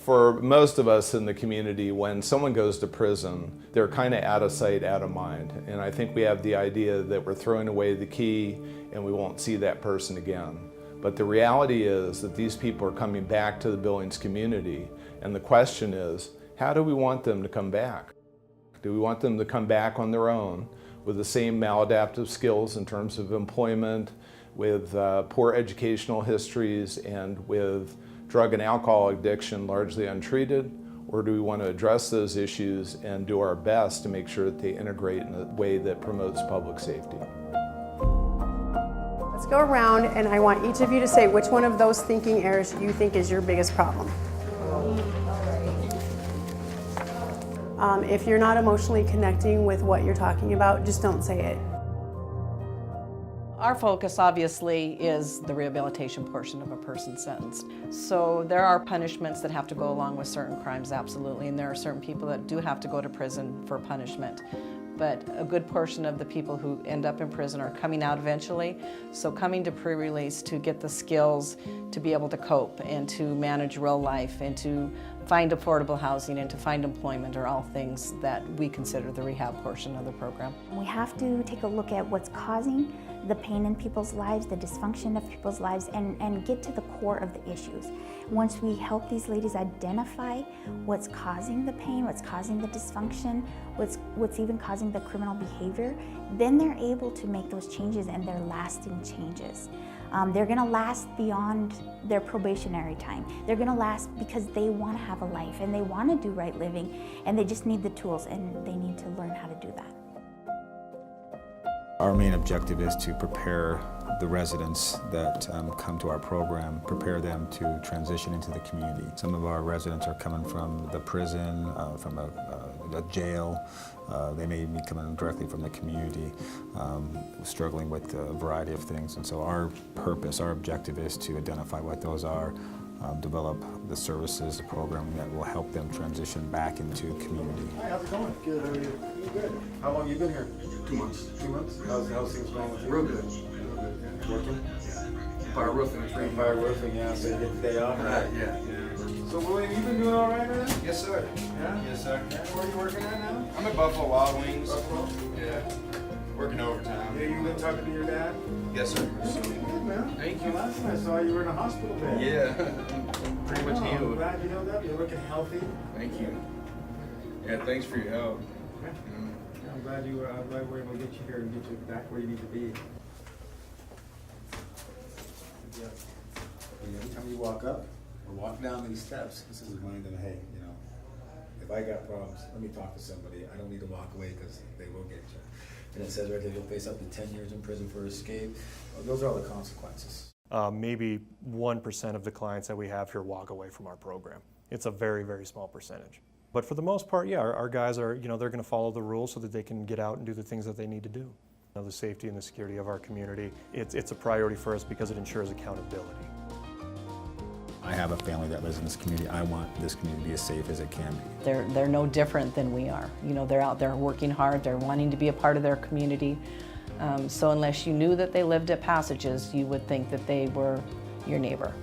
For most of us in the community, when someone goes to prison, they're kind of out of sight, out of mind. And I think we have the idea that we're throwing away the key and we won't see that person again. But the reality is that these people are coming back to the Billings community. And the question is, how do we want them to come back? Do we want them to come back on their own with the same maladaptive skills in terms of employment, with poor educational histories, and with drug and alcohol addiction largely untreated? Or do we want to address those issues and do our best to make sure that they integrate in a way that promotes public safety? Let's go around, and I want each of you to say which one of those thinking errors you think is your biggest problem. If you're not emotionally connecting with what you're talking about, just don't say it. Our focus obviously is the rehabilitation portion of a person sentenced. So there are punishments that have to go along with certain crimes, absolutely, and there are certain people that do have to go to prison for punishment. But a good portion of the people who end up in prison are coming out eventually. So coming to pre-release to get the skills to be able to cope and to manage real life and to find affordable housing and to find employment are all things that we consider the rehab portion of the program. We have to take a look at what's causing the pain in people's lives, the dysfunction of people's lives, and get to the core of the issues. Once we help these ladies identify what's causing the pain, what's causing the dysfunction, what's even causing the criminal behavior, then they're able to make those changes, and they're lasting changes. They're gonna last beyond their probationary time. They're gonna last because they wanna have a life and they wanna do right living, and they just need the tools and they need to learn how to do that. Our main objective is to prepare the residents that come to our program, prepare them to transition into the community. Some of our residents are coming from the prison, from a jail. They may be coming directly from the community, struggling with a variety of things. And so our purpose, our objective is to identify what those are, develop the services, the programming that will help them transition back into community. Hi, how's it going? Good, how are you? Good. How long you been here? 2 months. 2 months? How's things going with you? Real good. Working? Fire roofing. Fire roofing, yeah, so you get the day off, right? Yeah. So William, you been doing all right, man? Yes, sir. Yeah? Yes, sir. Yeah, where are you working at now? I'm at Buffalo Wild Wings. Buffalo? Yeah. Working overtime. Yeah, you been talking to your dad? Yes, sir. Good, man. Thank you. Last time I saw you were in a hospital bed. Yeah. Pretty much I'm healed. glad you healed up. You're looking healthy. Thank you. Yeah, thanks for your help. I'm glad we're able to get you here and get you back where you need to be. Every time you walk up or walk down these steps, this is reminding them, hey, you know, if I got problems, let me talk to somebody. I don't need to walk away because they will get you. And it says right there, you'll face up to 10 years in prison for escape. Well, those are all the consequences. Maybe 1% of the clients that we have here walk away from our program. It's a very, very small percentage. But for the most part, yeah, our guys are, you know, they're going to follow the rules so that they can get out and do the things that they need to do. You know, the safety and the security of our community, it's a priority for us because it ensures accountability. I have a family that lives in this community. I want this community to be as safe as it can be. They're no different than we are. You know, they're out there working hard, they're wanting to be a part of their community. So unless you knew that they lived at Passages, you would think that they were your neighbor.